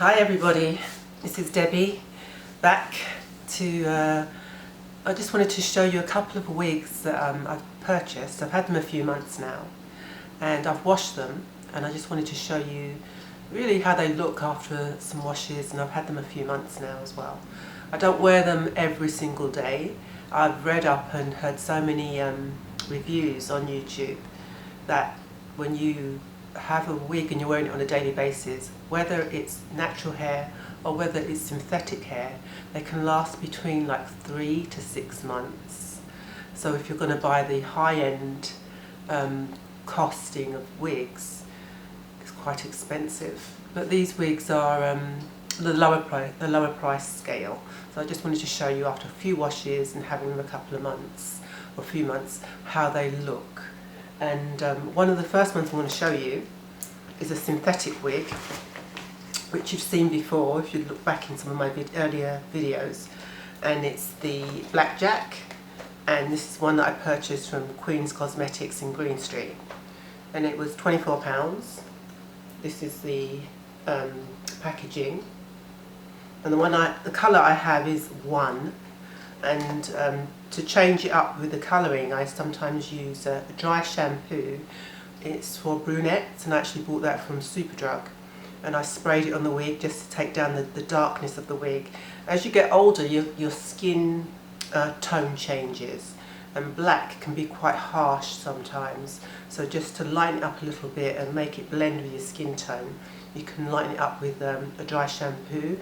Hi everybody, this is Debbie back to, I just wanted to show you a couple of wigs that I've purchased. I've had them a few months now and I've washed them, and I just wanted to show you really how they look after some washes, and I've had them a few months now as well. I don't wear them every single day. I've read up and heard so many reviews on YouTube that when you have a wig and you're wearing it on a daily basis, whether it's natural hair or whether it's synthetic hair, they can last between like 3 to 6 months. So if you're going to buy the high-end costing of wigs, it's quite expensive. But these wigs are the lower price scale. So I just wanted to show you after a few washes and having them a couple of months or a few months how they look. And one of the first ones I'm going to show you is a synthetic wig, which you've seen before if you look back in some of my earlier videos, and it's the Blackjack, and this is one that I purchased from Queen's Cosmetics in Green Street, and it was £24. This is the packaging, and the colour I have is 1, and to change it up with the colouring I sometimes use a dry shampoo. It's for brunettes, and I actually bought that from Superdrug, and I sprayed it on the wig just to take down the darkness of the wig. As you get older, your skin tone changes, and black can be quite harsh sometimes, so just to lighten it up a little bit and make it blend with your skin tone, you can lighten it up with a dry shampoo.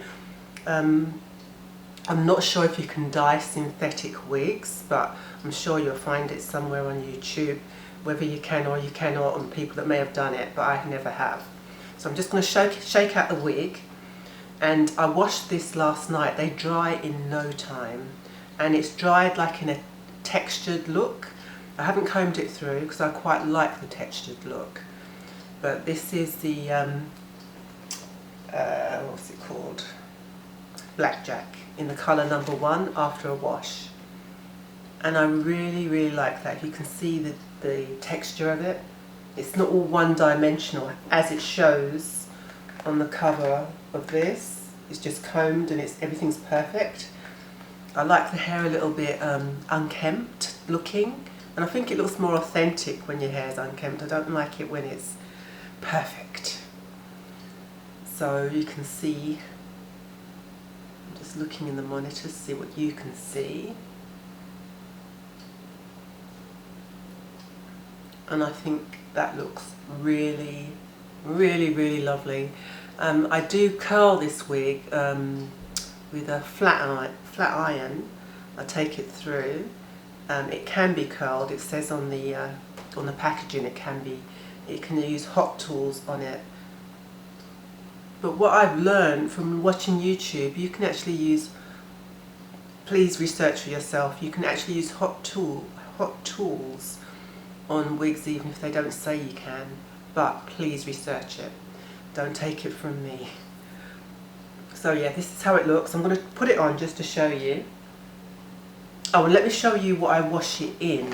I'm not sure if you can dye synthetic wigs, but I'm sure you'll find it somewhere on YouTube, whether you can or you cannot, on people that may have done it, but I never have. So I'm just going to shake out the wig, and I washed this last night. They dry in no time, and it's dried like in a textured look. I haven't combed it through because I quite like the textured look, but this is the what's it called? Blackjack, in the colour number 1 after a wash, and I really like that. You can see the texture of it. It's not all one-dimensional as it shows on the cover of this. It's just combed and everything's perfect. I like the hair a little bit unkempt looking, and I think it looks more authentic when your hair is unkempt. I don't like it when it's perfect. So you can see, just looking in the monitor to see what you can see, and I think that looks really lovely. I do curl this wig with a flat iron. I take it through. It can be curled. It says on the packaging it can be. It can use hot tools on it. But what I've learned from watching YouTube, you can actually use, please research for yourself, you can actually use hot tools on wigs even if they don't say you can, but please research it. Don't take it from me. So yeah, this is how it looks. I'm going to put it on just to show you. Oh, and let me show you what I wash it in.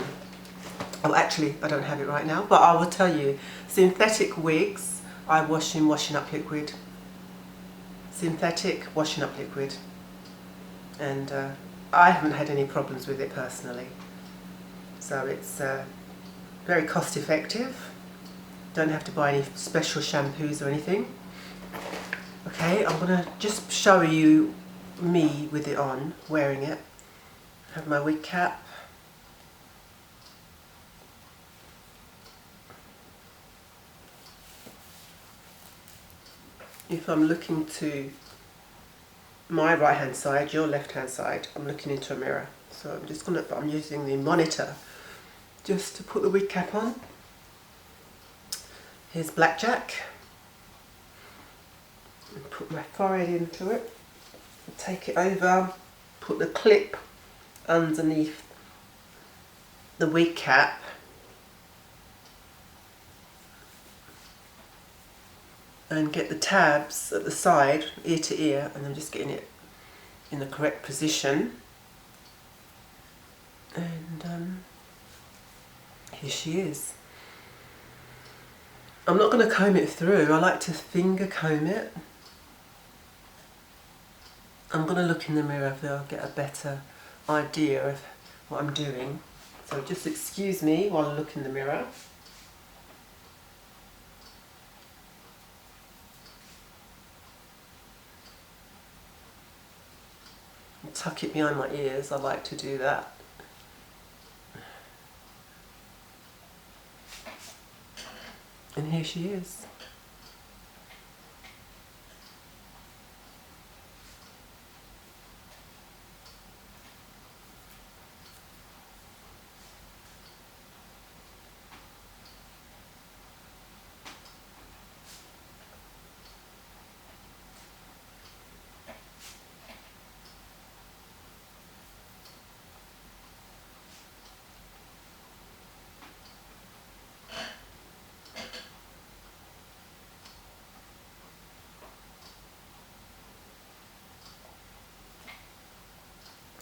Oh, actually, I don't have it right now, but I will tell you. Synthetic wigs, I wash in washing up liquid. Synthetic washing up liquid, and I haven't had any problems with it personally, so it's very cost effective. Don't have to buy any special shampoos or anything. Okay, I'm going to just show you me with it on, wearing it. I have my wig cap. If I'm looking to my right hand side, your left hand side, I'm looking into a mirror. So I'm using the monitor just to put the wig cap on. Here's Blackjack. Put my forehead into it. Take it over, put the clip underneath the wig cap. And get the tabs at the side, ear to ear, and I'm just getting it in the correct position. And here she is. I'm not going to comb it through. I like to finger comb it. I'm going to look in the mirror so I'll get a better idea of what I'm doing. So just excuse me while I look in the mirror. Tuck it behind my ears, I like to do that. And here she is.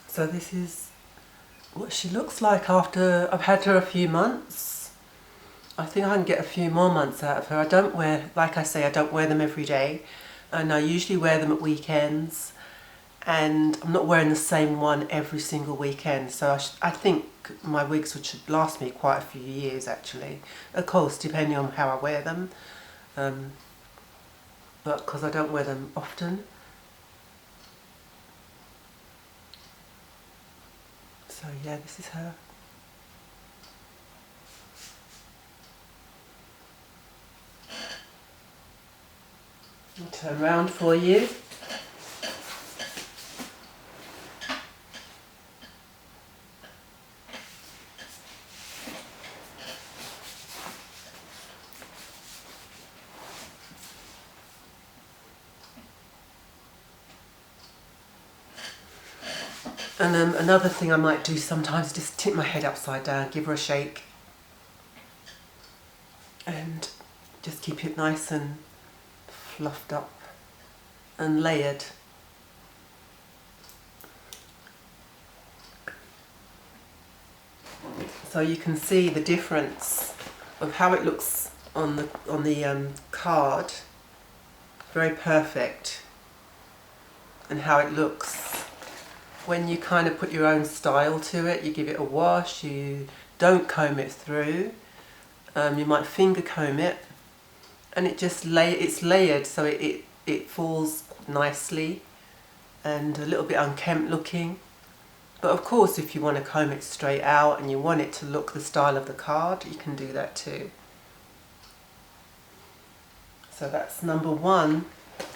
So this is what she looks like after I've had her a few months. I think I can get a few more months out of her. I don't wear, like I say, I don't wear them every day, and I usually wear them at weekends, and I'm not wearing the same one every single weekend, so I think my wigs should last me quite a few years actually, of course depending on how I wear them, but because I don't wear them often. So yeah, this is her. I'll turn around for you. And then another thing I might do sometimes, just tip my head upside down, give her a shake, and just keep it nice and fluffed up and layered. So you can see the difference of how it looks on the card, very perfect, and how it looks when you kind of put your own style to it. You give it a wash, you don't comb it through, you might finger comb it, and it's layered, so it falls nicely and a little bit unkempt looking. But of course, if you want to comb it straight out and you want it to look the style of the card, you can do that too. So that's number one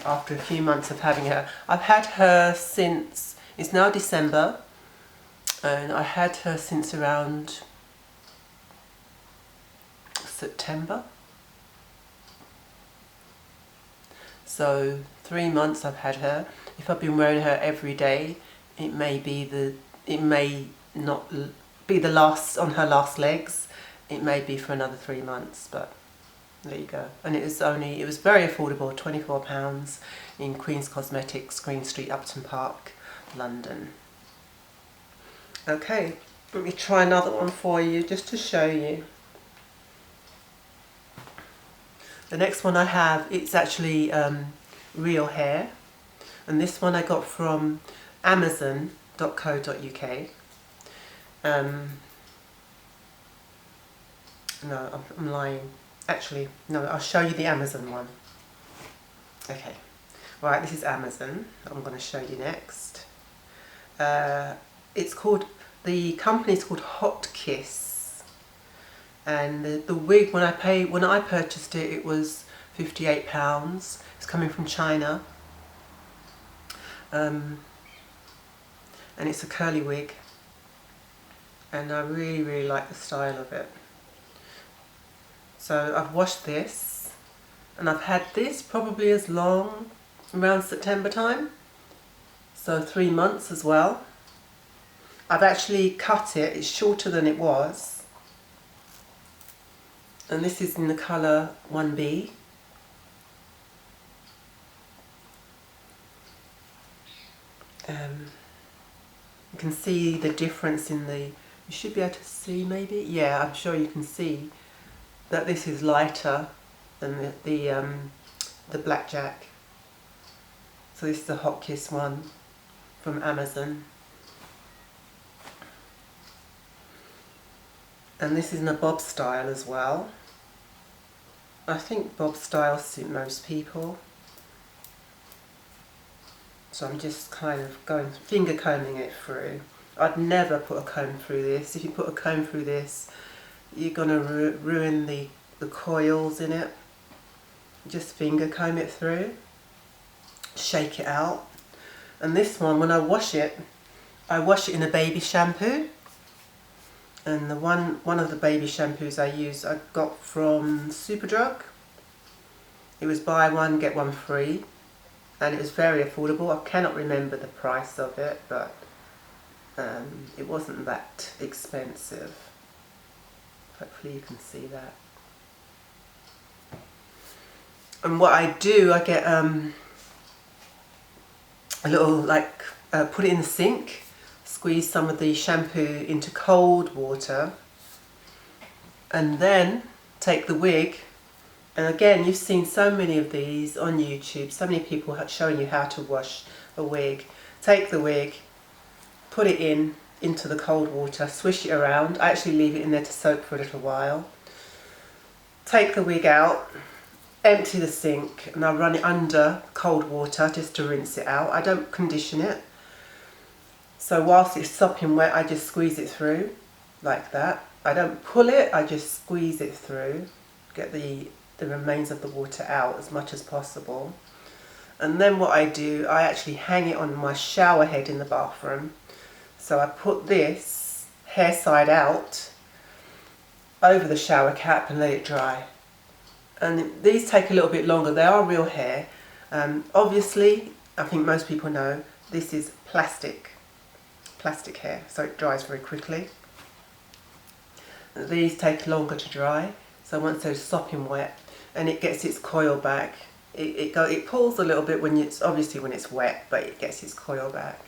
after a few months of having her. I've had her since, it's now December, and I had her since around September. So 3 months I've had her. If I've been wearing her every day, it may not be the last on her last legs. It may be for another 3 months, but there you go. And it was very affordable, £24 in Queen's Cosmetics, Green Street, Upton Park, London. Okay, let me try another one for you just to show you. The next one I have, it's actually real hair, and this one I got from Amazon.co.uk. No, I'm lying. Actually, no, I'll show you the Amazon one. Okay, right, this is Amazon. I'm going to show you next. It's called, the company's called Hot Kiss. And the wig, when I purchased it, it was £58. It's coming from China, and it's a curly wig, and I really like the style of it. So I've washed this, and I've had this probably as long, around September time, so 3 months as well. I've actually cut it, it's shorter than it was. And this is in the colour 1B. You can see the difference in the, you should be able to see maybe, yeah, I'm sure you can see that this is lighter than the Blackjack. So this is the Hot Kiss one. from Amazon. And this is in a bob style as well. I think bob styles suit most people. So I'm just kind of going, finger combing it through. I'd never put a comb through this. If you put a comb through this, you're going to ruin the coils in it. Just finger comb it through. Shake it out. And this one, when I wash it in a baby shampoo. And the one of the baby shampoos I use, I got from Superdrug. It was buy one, get one free. And it was very affordable. I cannot remember the price of it, but it wasn't that expensive. Hopefully you can see that. And what I do, I get a little, put it in the sink, squeeze some of the shampoo into cold water, and then take the wig. And again, you've seen so many of these on YouTube, so many people showing you how to wash a wig. Take the wig, put it into the cold water, swish it around. I actually leave it in there to soak for a little while. Take the wig out, empty the sink, and I run it under cold water just to rinse it out. I don't condition it. So whilst it's sopping wet, I just squeeze it through like that. I don't pull it, I just squeeze it through, get the remains of the water out as much as possible. And then what I do, I actually hang it on my shower head in the bathroom. So I put this hair side out over the shower cap and let it dry. And these take a little bit longer. They are real hair. Obviously, I think most people know, this is plastic hair, so it dries very quickly. These take longer to dry, so once they're sopping wet, and it gets its coil back. It pulls a little bit when it's wet, but it gets its coil back.